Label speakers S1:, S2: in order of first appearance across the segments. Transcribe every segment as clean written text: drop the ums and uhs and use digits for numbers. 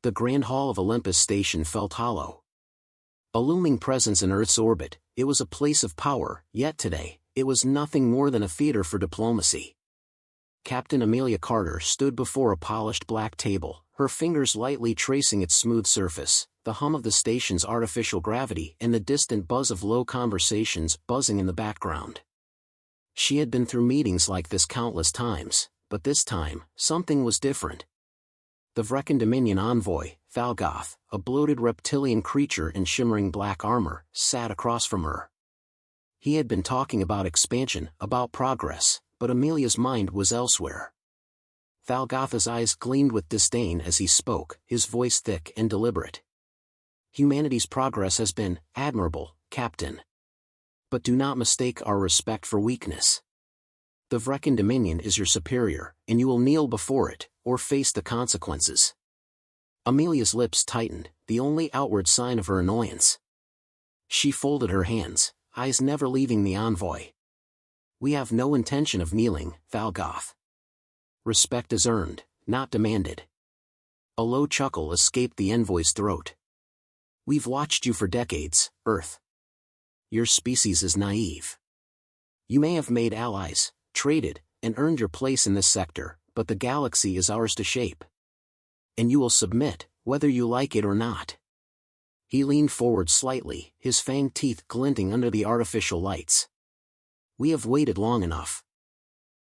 S1: The grand hall of Olympus Station felt hollow. A looming presence in Earth's orbit, it was a place of power, yet today, it was nothing more than a theater for diplomacy. Captain Amelia Carter stood before a polished black table, her fingers lightly tracing its smooth surface, the hum of the station's artificial gravity and the distant buzz of low conversations buzzing in the background. She had been through meetings like this countless times, but this time, something was different. The Vrekan Dominion envoy, Thalgoth, a bloated reptilian creature in shimmering black armor, sat across from her. He had been talking about expansion, about progress, but Amelia's mind was elsewhere. Thalgoth's eyes gleamed with disdain as he spoke, his voice thick and deliberate. Humanity's progress has been admirable, Captain. But do not mistake our respect for weakness. The Vrekan Dominion is your superior, and you will kneel before it, or face the consequences. Amelia's lips tightened, the only outward sign of her annoyance. She folded her hands, eyes never leaving the envoy. We have no intention of kneeling, Thalgoth. Respect is earned, not demanded. A low chuckle escaped the envoy's throat. We've watched you for decades, Earth. Your species is naive. You may have made allies, traded, and earned your place in this sector, but the galaxy is ours to shape. And you will submit, whether you like it or not. He leaned forward slightly, his fanged teeth glinting under the artificial lights. We have waited long enough.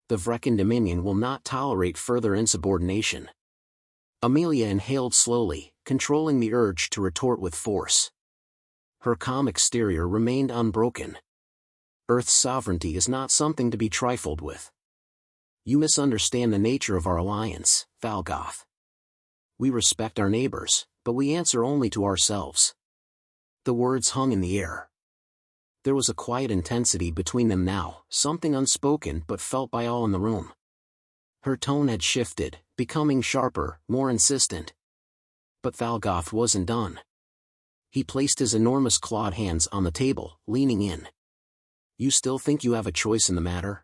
S1: The Vrekan Dominion will not tolerate further insubordination. Amelia inhaled slowly, controlling the urge to retort with force. Her calm exterior remained unbroken. Earth's sovereignty is not something to be trifled with. You misunderstand the nature of our alliance, Thalgoth. We respect our neighbors, but we answer only to ourselves. The words hung in the air. There was a quiet intensity between them now, something unspoken but felt by all in the room. Her tone had shifted, becoming sharper, more insistent. But Thalgoth wasn't done. He placed his enormous clawed hands on the table, leaning in. You still think you have a choice in the matter?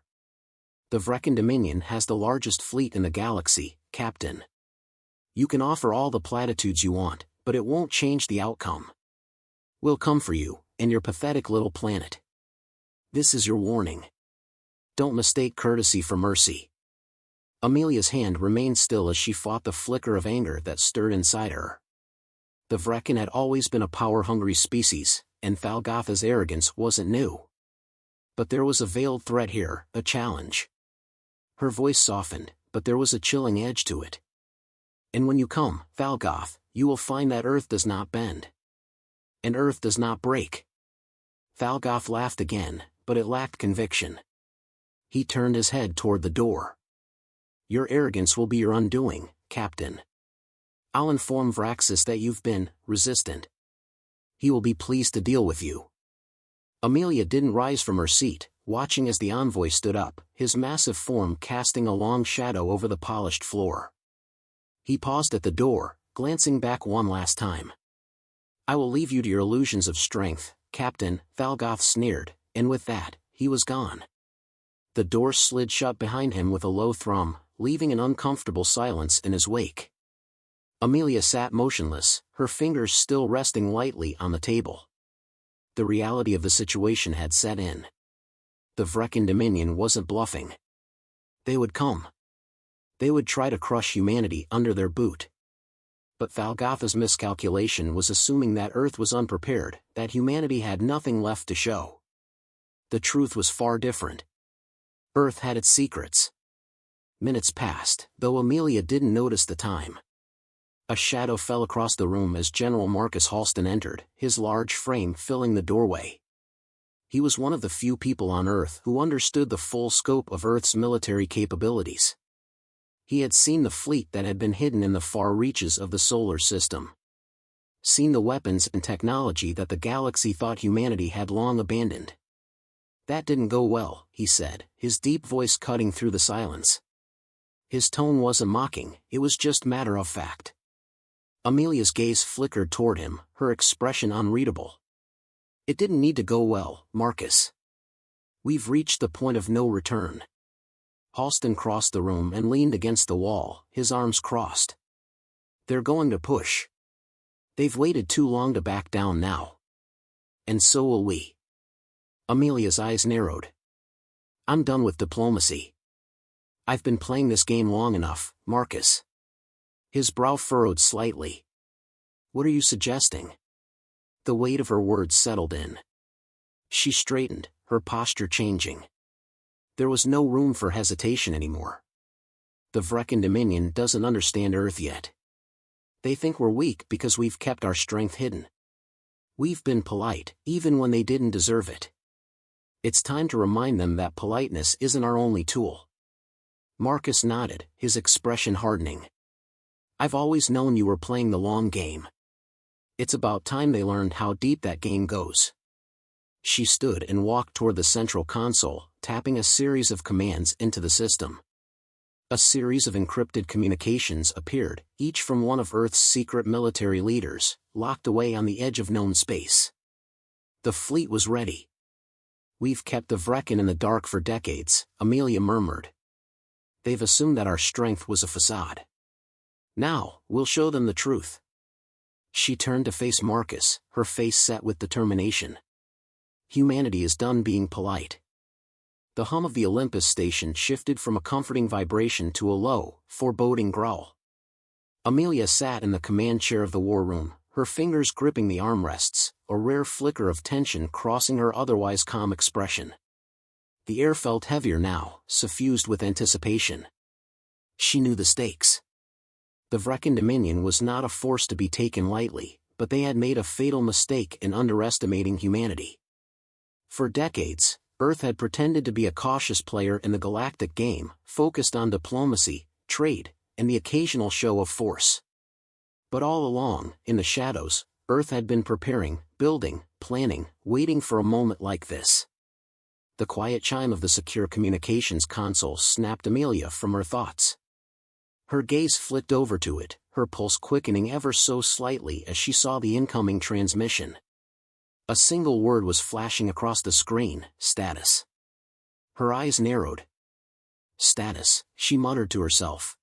S1: The Vrekan Dominion has the largest fleet in the galaxy, Captain. You can offer all the platitudes you want, but it won't change the outcome. We'll come for you, and your pathetic little planet. This is your warning. Don't mistake courtesy for mercy. Amelia's hand remained still as she fought the flicker of anger that stirred inside her. The Vrekan had always been a power-hungry species, and Thalgoth's arrogance wasn't new. But there was a veiled threat here, a challenge. Her voice softened, but there was a chilling edge to it. And when you come, Thalgoth, you will find that Earth does not bend. And Earth does not break. Thalgoth laughed again, but it lacked conviction. He turned his head toward the door. Your arrogance will be your undoing, Captain. I'll inform Vraxis that you've been resistant. He will be pleased to deal with you. Amelia didn't rise from her seat, watching as the envoy stood up, his massive form casting a long shadow over the polished floor. He paused at the door, glancing back one last time. I will leave you to your illusions of strength, Captain, Thalgoth sneered, and with that, he was gone. The door slid shut behind him with a low thrum, leaving an uncomfortable silence in his wake. Amelia sat motionless, her fingers still resting lightly on the table. The reality of the situation had set in. The Vrekan Dominion wasn't bluffing. They would come. They would try to crush humanity under their boot. But Thalgoth's miscalculation was assuming that Earth was unprepared, that humanity had nothing left to show. The truth was far different. Earth had its secrets. Minutes passed, though Amelia didn't notice the time. A shadow fell across the room as General Marcus Halston entered, his large frame filling the doorway. He was one of the few people on Earth who understood the full scope of Earth's military capabilities. He had seen the fleet that had been hidden in the far reaches of the solar system. Seen the weapons and technology that the galaxy thought humanity had long abandoned. That didn't go well, he said, his deep voice cutting through the silence. His tone wasn't mocking, it was just matter of fact. Amelia's gaze flickered toward him, her expression unreadable. It didn't need to go well, Marcus. We've reached the point of no return. Halston crossed the room and leaned against the wall, his arms crossed. They're going to push. They've waited too long to back down now. And so will we. Amelia's eyes narrowed. I'm done with diplomacy. I've been playing this game long enough, Marcus. His brow furrowed slightly. What are you suggesting? The weight of her words settled in. She straightened, her posture changing. There was no room for hesitation anymore. The Vrecken Dominion doesn't understand Earth yet. They think we're weak because we've kept our strength hidden. We've been polite, even when they didn't deserve it. It's time to remind them that politeness isn't our only tool. Marcus nodded, his expression hardening. I've always known you were playing the long game. It's about time they learned how deep that game goes. She stood and walked toward the central console, tapping a series of commands into the system. A series of encrypted communications appeared, each from one of Earth's secret military leaders, locked away on the edge of known space. The fleet was ready. We've kept the Vrecken in the dark for decades, Amelia murmured. They've assumed that our strength was a facade. Now, we'll show them the truth. She turned to face Marcus, her face set with determination. Humanity is done being polite. The hum of the Olympus station shifted from a comforting vibration to a low, foreboding growl. Amelia sat in the command chair of the war room, her fingers gripping the armrests, a rare flicker of tension crossing her otherwise calm expression. The air felt heavier now, suffused with anticipation. She knew the stakes. The Vrecken Dominion was not a force to be taken lightly, but they had made a fatal mistake in underestimating humanity. For decades, Earth had pretended to be a cautious player in the galactic game, focused on diplomacy, trade, and the occasional show of force. But all along, in the shadows, Earth had been preparing, building, planning, waiting for a moment like this. The quiet chime of the secure communications console snapped Amelia from her thoughts. Her gaze flicked over to it, her pulse quickening ever so slightly as she saw the incoming transmission. A single word was flashing across the screen, status. Her eyes narrowed. Status, she muttered to herself.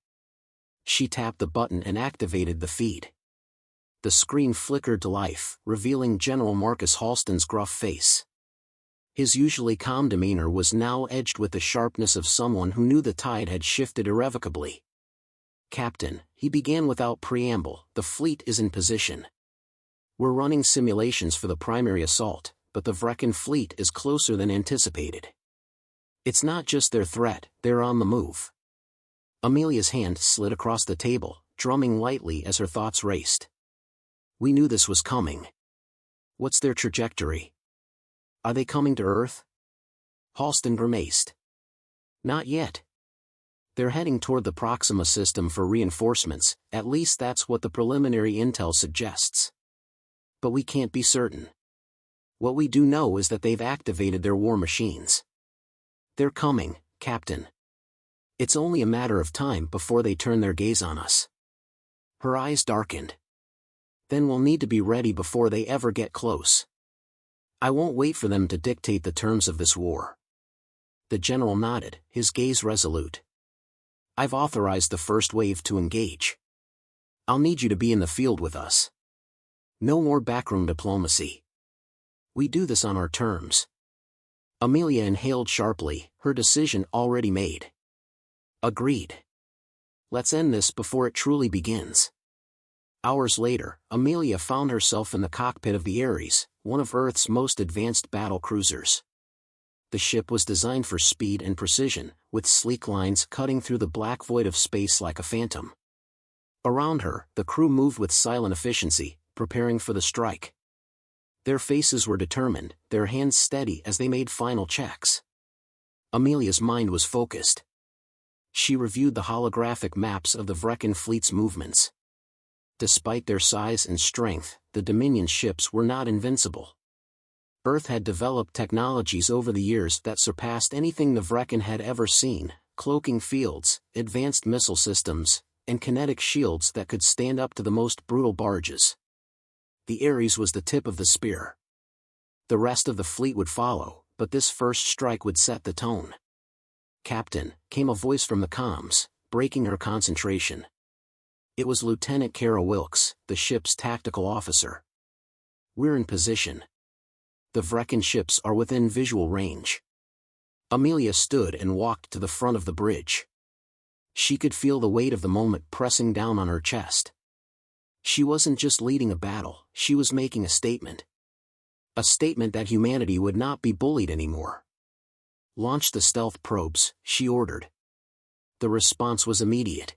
S1: She tapped the button and activated the feed. The screen flickered to life, revealing General Marcus Halston's gruff face. His usually calm demeanor was now edged with the sharpness of someone who knew the tide had shifted irrevocably. Captain, he began without preamble, the fleet is in position. We're running simulations for the primary assault, but the Vrecken fleet is closer than anticipated. It's not just their threat, they're on the move. Amelia's hand slid across the table, drumming lightly as her thoughts raced. We knew this was coming. What's their trajectory? Are they coming to Earth? Halston grimaced. Not yet. They're heading toward the Proxima system for reinforcements, at least that's what the preliminary intel suggests. But we can't be certain. What we do know is that they've activated their war machines. They're coming, Captain. It's only a matter of time before they turn their gaze on us. Her eyes darkened. Then we'll need to be ready before they ever get close. I won't wait for them to dictate the terms of this war. The general nodded, his gaze resolute. I've authorized the first wave to engage. I'll need you to be in the field with us. No more backroom diplomacy. We do this on our terms. Amelia inhaled sharply, her decision already made. Agreed. Let's end this before it truly begins. Hours later, Amelia found herself in the cockpit of the Ares, one of Earth's most advanced battle cruisers. The ship was designed for speed and precision, with sleek lines cutting through the black void of space like a phantom. Around her, the crew moved with silent efficiency, preparing for the strike. Their faces were determined, their hands steady as they made final checks. Amelia's mind was focused. She reviewed the holographic maps of the Vrecken fleet's movements. Despite their size and strength, the Dominion ships were not invincible. Earth had developed technologies over the years that surpassed anything the Vrecken had ever seen, cloaking fields, advanced missile systems, and kinetic shields that could stand up to the most brutal barges. The Ares was the tip of the spear. The rest of the fleet would follow, but this first strike would set the tone. Captain, came a voice from the comms, breaking her concentration. It was Lieutenant Kara Wilkes, the ship's tactical officer. "We're in position. The Vrecken ships are within visual range." Amelia stood and walked to the front of the bridge. She could feel the weight of the moment pressing down on her chest. She wasn't just leading a battle, she was making a statement. A statement that humanity would not be bullied anymore. "Launch the stealth probes," she ordered. The response was immediate.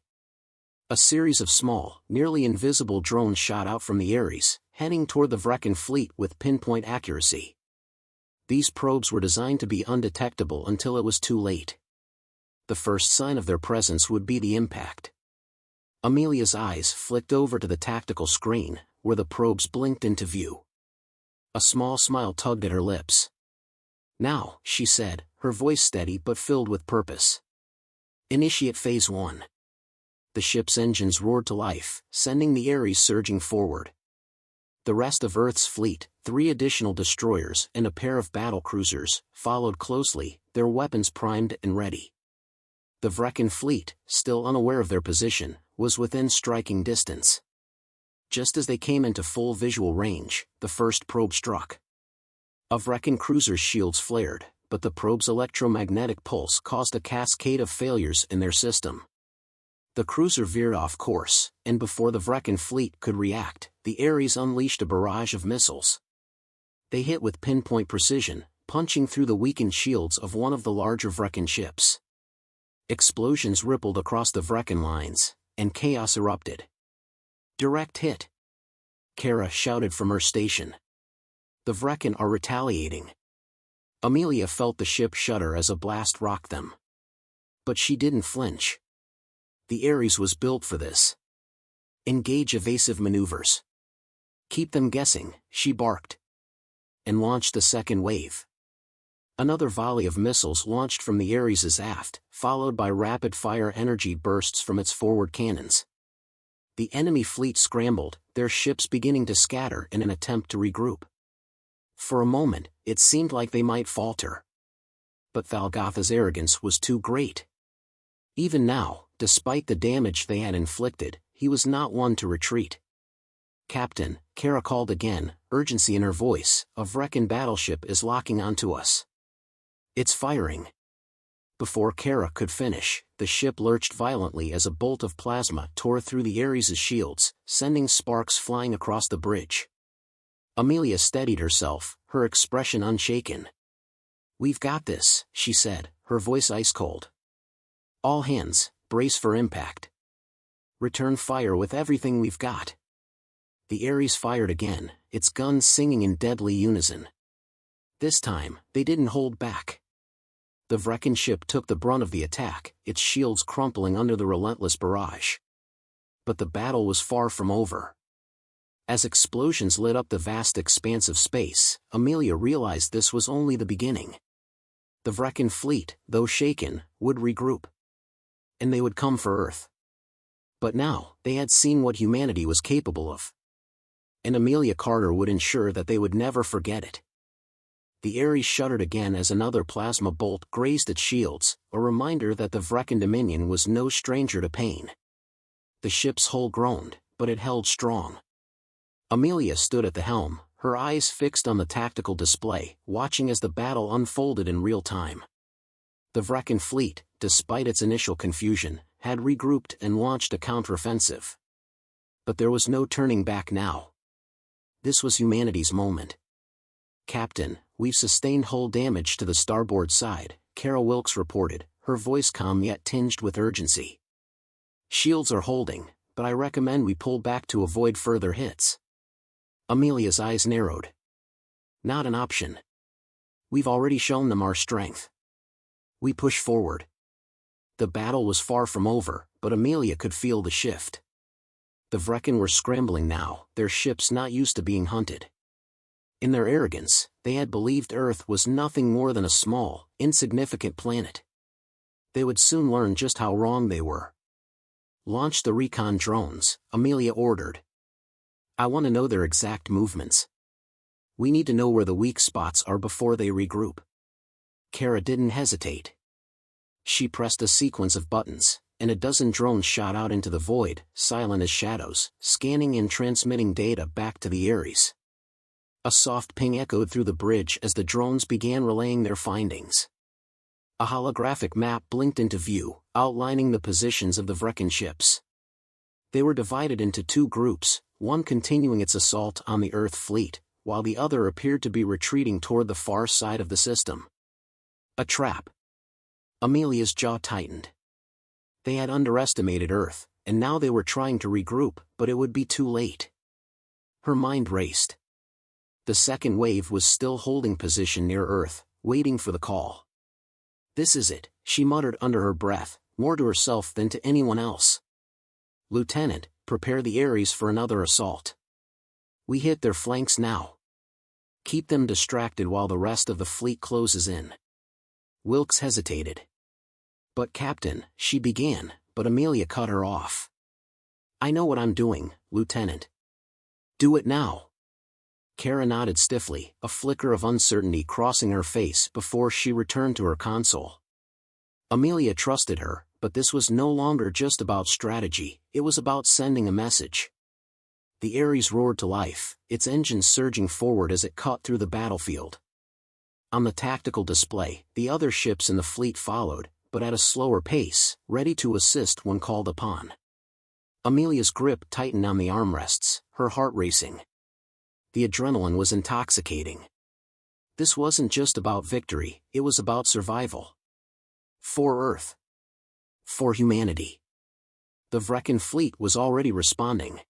S1: A series of small, nearly invisible drones shot out from the Ares, heading toward the Vrecken fleet with pinpoint accuracy. These probes were designed to be undetectable until it was too late. The first sign of their presence would be the impact. Amelia's eyes flicked over to the tactical screen, where the probes blinked into view. A small smile tugged at her lips. "Now," she said, her voice steady but filled with purpose. "Initiate Phase 1. The ship's engines roared to life, sending the Ares surging forward. The rest of Earth's fleet, 3 additional destroyers and a pair of battle cruisers, followed closely, their weapons primed and ready. The Vrecken fleet, still unaware of their position, was within striking distance. Just as they came into full visual range, the first probe struck. A Vrecken cruiser's shields flared, but the probe's electromagnetic pulse caused a cascade of failures in their system. The cruiser veered off course, and before the Vrecken fleet could react, the Ares unleashed a barrage of missiles. They hit with pinpoint precision, punching through the weakened shields of one of the larger Vrecken ships. Explosions rippled across the Vrecken lines, and chaos erupted. "Direct hit!" Kara shouted from her station. "The Vrecken are retaliating." Amelia felt the ship shudder as a blast rocked them. But she didn't flinch. The Ares was built for this. "Engage evasive maneuvers. Keep them guessing," she barked. And launched the second wave. Another volley of missiles launched from the Ares' aft, followed by rapid-fire energy bursts from its forward cannons. The enemy fleet scrambled, their ships beginning to scatter in an attempt to regroup. For a moment, it seemed like they might falter. But Thalgotha's arrogance was too great. Even now, despite the damage they had inflicted, he was not one to retreat. "Captain," Kara called again, urgency in her voice, "a Vrecken battleship is locking onto us. It's firing." Before Kara could finish, the ship lurched violently as a bolt of plasma tore through the Ares' shields, sending sparks flying across the bridge. Amelia steadied herself, her expression unshaken. "We've got this," she said, her voice ice-cold. "All hands, brace for impact. Return fire with everything we've got." The Ares fired again, its guns singing in deadly unison. This time, they didn't hold back. The Vrecken ship took the brunt of the attack, its shields crumpling under the relentless barrage. But the battle was far from over. As explosions lit up the vast expanse of space, Amelia realized this was only the beginning. The Vrecken fleet, though shaken, would regroup. And they would come for Earth. But now, they had seen what humanity was capable of. And Amelia Carter would ensure that they would never forget it. The Ares shuddered again as another plasma bolt grazed its shields, a reminder that the Vrecken Dominion was no stranger to pain. The ship's hull groaned, but it held strong. Amelia stood at the helm, her eyes fixed on the tactical display, watching as the battle unfolded in real time. The Vrecken fleet, despite its initial confusion, had regrouped and launched a counteroffensive. But there was no turning back now. This was humanity's moment. "Captain, we've sustained hull damage to the starboard side," Kara Wilkes reported, her voice calm yet tinged with urgency. "Shields are holding, but I recommend we pull back to avoid further hits." Amelia's eyes narrowed. "Not an option. We've already shown them our strength. We push forward." The battle was far from over, but Amelia could feel the shift. The Vrecken were scrambling now, their ships not used to being hunted. In their arrogance, they had believed Earth was nothing more than a small, insignificant planet. They would soon learn just how wrong they were. "Launch the recon drones," Amelia ordered. "I want to know their exact movements. We need to know where the weak spots are before they regroup." Kara didn't hesitate. She pressed a sequence of buttons, and a dozen drones shot out into the void, silent as shadows, scanning and transmitting data back to the Ares. A soft ping echoed through the bridge as the drones began relaying their findings. A holographic map blinked into view, outlining the positions of the Vrekin ships. They were divided into two groups, one continuing its assault on the Earth fleet, while the other appeared to be retreating toward the far side of the system. A trap. Amelia's jaw tightened. They had underestimated Earth, and now they were trying to regroup, but it would be too late. Her mind raced. The second wave was still holding position near Earth, waiting for the call. "This is it," she muttered under her breath, more to herself than to anyone else. "Lieutenant, prepare the Ares for another assault. We hit their flanks now. Keep them distracted while the rest of the fleet closes in." Wilkes hesitated. "But Captain," she began, but Amelia cut her off. "I know what I'm doing, Lieutenant." "Do it now." Kara nodded stiffly, a flicker of uncertainty crossing her face before she returned to her console. Amelia trusted her, but this was no longer just about strategy, it was about sending a message. The Ares roared to life, its engines surging forward as it cut through the battlefield. On the tactical display, the other ships in the fleet followed, but at a slower pace, ready to assist when called upon. Amelia's grip tightened on the armrests, her heart racing. The adrenaline was intoxicating. This wasn't just about victory, it was about survival. For Earth. For humanity. The Vrekin fleet was already responding.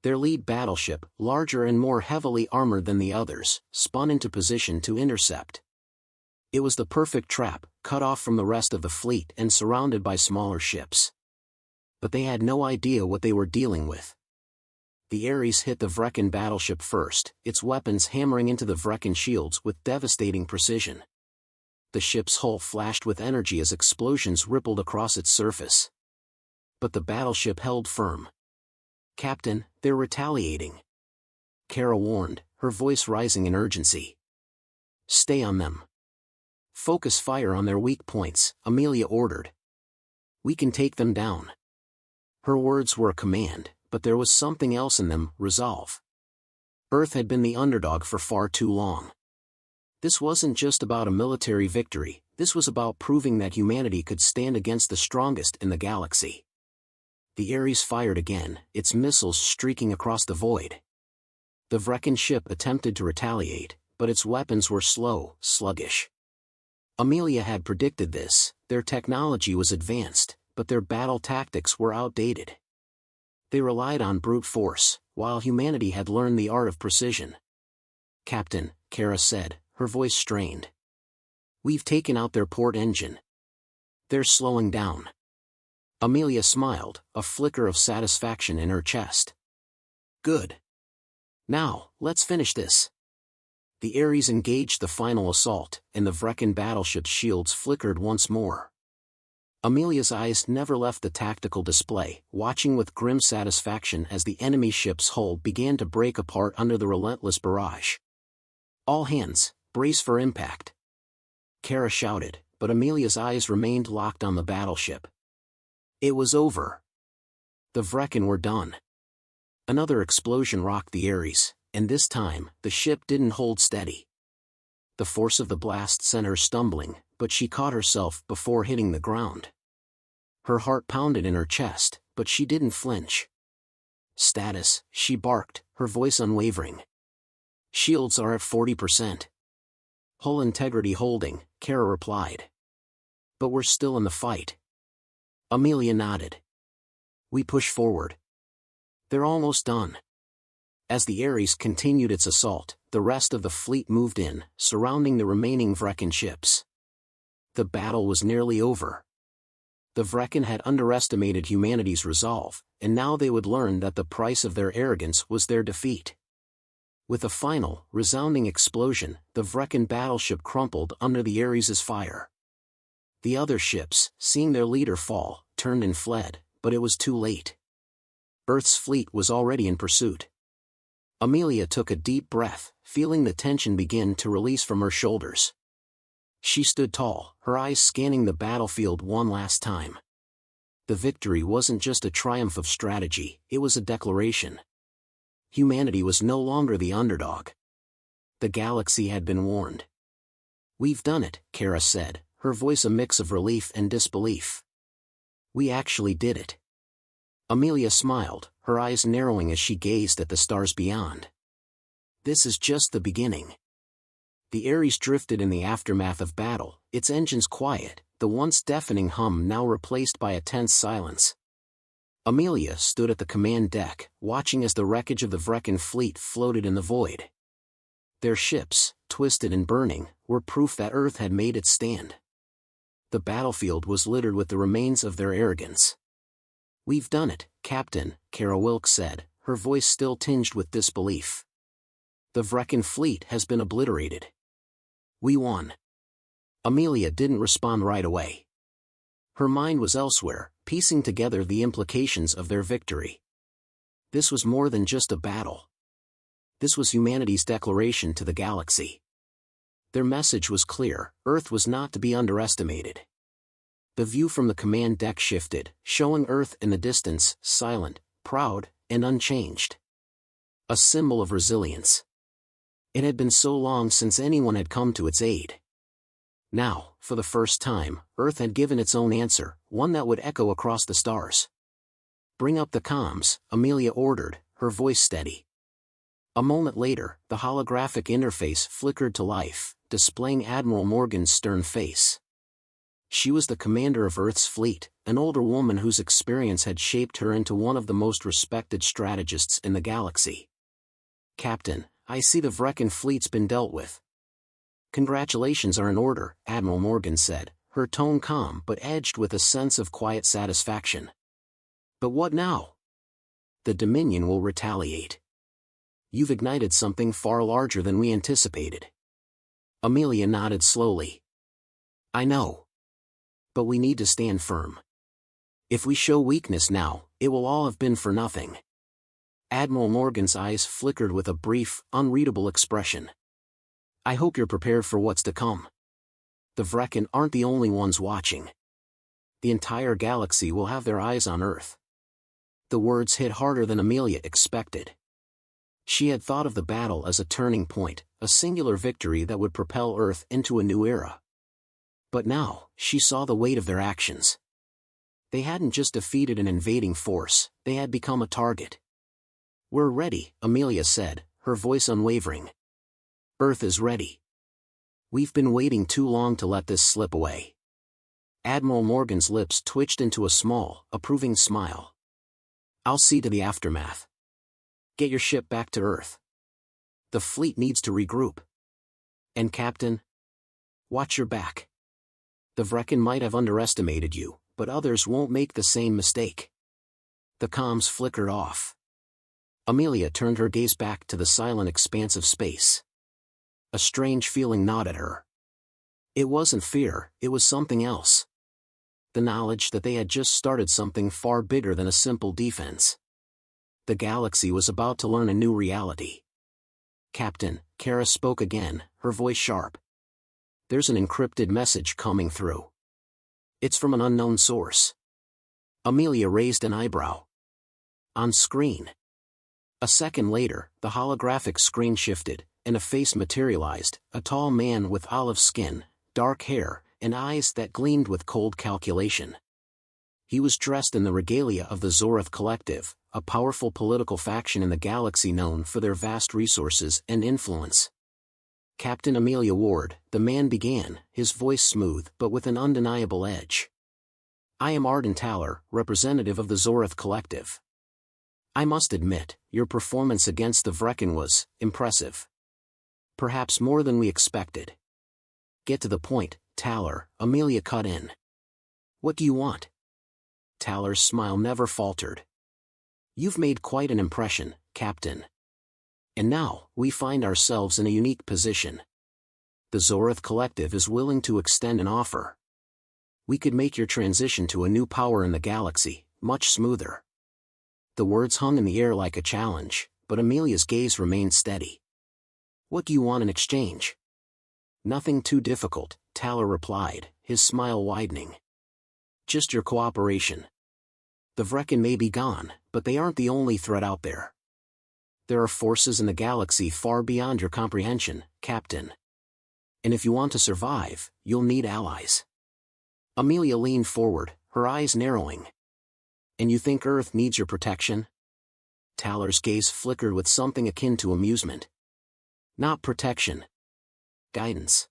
S1: Their lead battleship, larger and more heavily armored than the others, spun into position to intercept. It was the perfect trap, cut off from the rest of the fleet and surrounded by smaller ships. But they had no idea what they were dealing with. The Ares hit the Vrekin battleship first, its weapons hammering into the Vrekin shields with devastating precision. The ship's hull flashed with energy as explosions rippled across its surface. But the battleship held firm. "Captain, they're retaliating," Kara warned, her voice rising in urgency. "Stay on them. Focus fire on their weak points," Amelia ordered. "We can take them down." Her words were a command, but there was something else in them, resolve. Earth had been the underdog for far too long. This wasn't just about a military victory, this was about proving that humanity could stand against the strongest in the galaxy. The Ares fired again, its missiles streaking across the void. The Vrekin ship attempted to retaliate, but its weapons were slow, sluggish. Amelia had predicted this, their technology was advanced, but their battle tactics were outdated. They relied on brute force, while humanity had learned the art of precision. "Captain," Kara said, her voice strained. "We've taken out their port engine. They're slowing down." Amelia smiled, a flicker of satisfaction in her chest. "Good. Now, let's finish this." The Ares engaged the final assault, and the Vrekin battleship's shields flickered once more. Amelia's eyes never left the tactical display, watching with grim satisfaction as the enemy ship's hull began to break apart under the relentless barrage. "All hands, brace for impact," Kara shouted, but Amelia's eyes remained locked on the battleship. It was over. The Vrekin were done. Another explosion rocked the Ares, and this time, the ship didn't hold steady. The force of the blast sent her stumbling, but she caught herself before hitting the ground. Her heart pounded in her chest, but she didn't flinch. "Status," she barked, her voice unwavering. "Shields are at 40%. Hull integrity holding," Kara replied. "But we're still in the fight." Amelia nodded. "We push forward. They're almost done." As the Ares continued its assault, the rest of the fleet moved in, surrounding the remaining Vrekin ships. The battle was nearly over. The Vrekin had underestimated humanity's resolve, and now they would learn that the price of their arrogance was their defeat. With a final, resounding explosion, the Vrekin battleship crumpled under the Ares's fire. The other ships, seeing their leader fall, turned and fled, but it was too late. Earth's fleet was already in pursuit. Amelia took a deep breath, feeling the tension begin to release from her shoulders. She stood tall, her eyes scanning the battlefield one last time. The victory wasn't just a triumph of strategy, it was a declaration. Humanity was no longer the underdog. The galaxy had been warned. "We've done it," Kara said, her voice a mix of relief and disbelief. "We actually did it." Amelia smiled, her eyes narrowing as she gazed at the stars beyond. "This is just the beginning." The Ares drifted in the aftermath of battle, its engines quiet, the once deafening hum now replaced by a tense silence. Amelia stood at the command deck, watching as the wreckage of the Vrekin fleet floated in the void. Their ships, twisted and burning, were proof that Earth had made its stand. The battlefield was littered with the remains of their arrogance. "We've done it, Captain," Kara Wilkes said, her voice still tinged with disbelief. "The Vrekin fleet has been obliterated. We won." Amelia didn't respond right away. Her mind was elsewhere, piecing together the implications of their victory. This was more than just a battle. This was humanity's declaration to the galaxy. Their message was clear: Earth was not to be underestimated. The view from the command deck shifted, showing Earth in the distance, silent, proud, and unchanged. A symbol of resilience. It had been so long since anyone had come to its aid. Now, for the first time, Earth had given its own answer, one that would echo across the stars. "Bring up the comms," Amelia ordered, her voice steady. A moment later, the holographic interface flickered to life, displaying Admiral Morgan's stern face. She was the commander of Earth's fleet, an older woman whose experience had shaped her into one of the most respected strategists in the galaxy. "Captain, I see the Vrekin fleet's been dealt with." "Congratulations are in order," Admiral Morgan said, her tone calm but edged with a sense of quiet satisfaction. "But what now?" "The Dominion will retaliate. You've ignited something far larger than we anticipated." Amelia nodded slowly. "I know. But we need to stand firm. If we show weakness now, it will all have been for nothing." Admiral Morgan's eyes flickered with a brief, unreadable expression. "I hope you're prepared for what's to come. The Vrekin aren't the only ones watching. The entire galaxy will have their eyes on Earth." The words hit harder than Amelia expected. She had thought of the battle as a turning point, a singular victory that would propel Earth into a new era. But now, she saw the weight of their actions. They hadn't just defeated an invading force, they had become a target. "We're ready," Amelia said, her voice unwavering. "Earth is ready. We've been waiting too long to let this slip away." Admiral Morgan's lips twitched into a small, approving smile. "I'll see to the aftermath. Get your ship back to Earth. The fleet needs to regroup. And Captain, watch your back. The Vrekin might have underestimated you, but others won't make the same mistake." The comms flickered off. Amelia turned her gaze back to the silent expanse of space. A strange feeling gnawed at her. It wasn't fear, it was something else. The knowledge that they had just started something far bigger than a simple defense. The galaxy was about to learn a new reality. "Captain," Kara spoke again, her voice sharp. "There's an encrypted message coming through. It's from an unknown source." Amelia raised an eyebrow. "On screen." A second later, the holographic screen shifted, and a face materialized, a tall man with olive skin, dark hair, and eyes that gleamed with cold calculation. He was dressed in the regalia of the Zorath Collective, a powerful political faction in the galaxy known for their vast resources and influence. "Captain Amelia Ward," the man began, his voice smooth but with an undeniable edge. "I am Arden Taller, representative of the Zorath Collective. I must admit, your performance against the Vrekin was impressive. Perhaps more than we expected." "Get to the point, Taller," Amelia cut in. "What do you want?" Taller's smile never faltered. "You've made quite an impression, Captain. And now, we find ourselves in a unique position. The Zorath Collective is willing to extend an offer. We could make your transition to a new power in the galaxy much smoother." The words hung in the air like a challenge, but Amelia's gaze remained steady. "What do you want in exchange?" "Nothing too difficult," Taller replied, his smile widening. "Just your cooperation. The Vrekin may be gone, but they aren't the only threat out there. There are forces in the galaxy far beyond your comprehension, Captain. And if you want to survive, you'll need allies. Amelia leaned forward, her eyes narrowing. And you think Earth needs your protection? Taller's gaze flickered with something akin to amusement. Not protection. Guidance.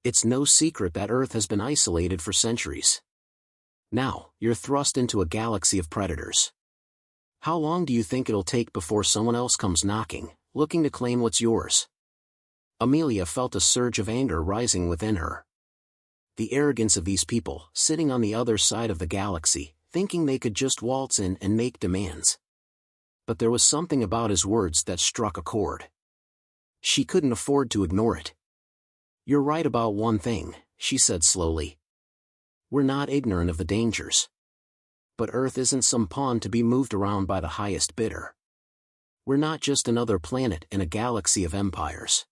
S1: It's no secret that Earth has been isolated for centuries. Now, you're thrust into a galaxy of predators. How long do you think it'll take before someone else comes knocking, looking to claim what's yours? Amelia felt a surge of anger rising within her. The arrogance of these people, sitting on the other side of the galaxy, thinking they could just waltz in and make demands. But there was something about his words that struck a chord. She couldn't afford to ignore it. You're right about one thing, she said slowly. We're not ignorant of the dangers. But Earth isn't some pawn to be moved around by the highest bidder. We're not just another planet in a galaxy of empires.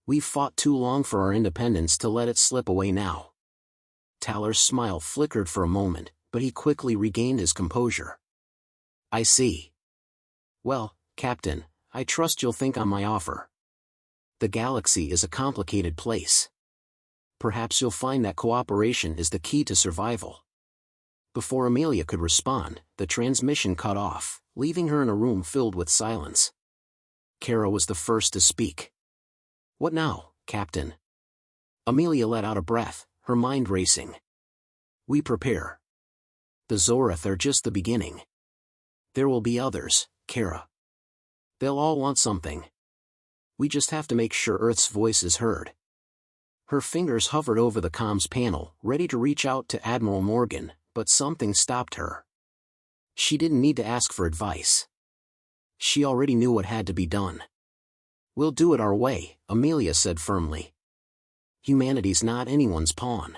S1: We've fought too long for our independence to let it slip away now. Taller's smile flickered for a moment, but he quickly regained his composure. I see. Well, Captain, I trust you'll think on my offer. The galaxy is a complicated place. Perhaps you'll find that cooperation is the key to survival. Before Amelia could respond, the transmission cut off, leaving her in a room filled with silence. Kara was the first to speak. What now, Captain? Amelia let out a breath, her mind racing. We prepare. The Zorath are just the beginning. There will be others, Kara. They'll all want something. We just have to make sure Earth's voice is heard. Her fingers hovered over the comms panel, ready to reach out to Admiral Morgan, but something stopped her. She didn't need to ask for advice. She already knew what had to be done. We'll do it our way, Amelia said firmly. Humanity's not anyone's pawn.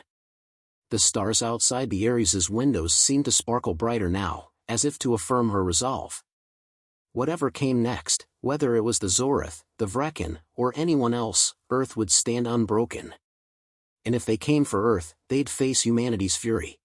S1: The stars outside the Ares' windows seemed to sparkle brighter now, as if to affirm her resolve. Whatever came next, whether it was the Zorath, the Vrekin, or anyone else, Earth would stand unbroken. And if they came for Earth, they'd face humanity's fury.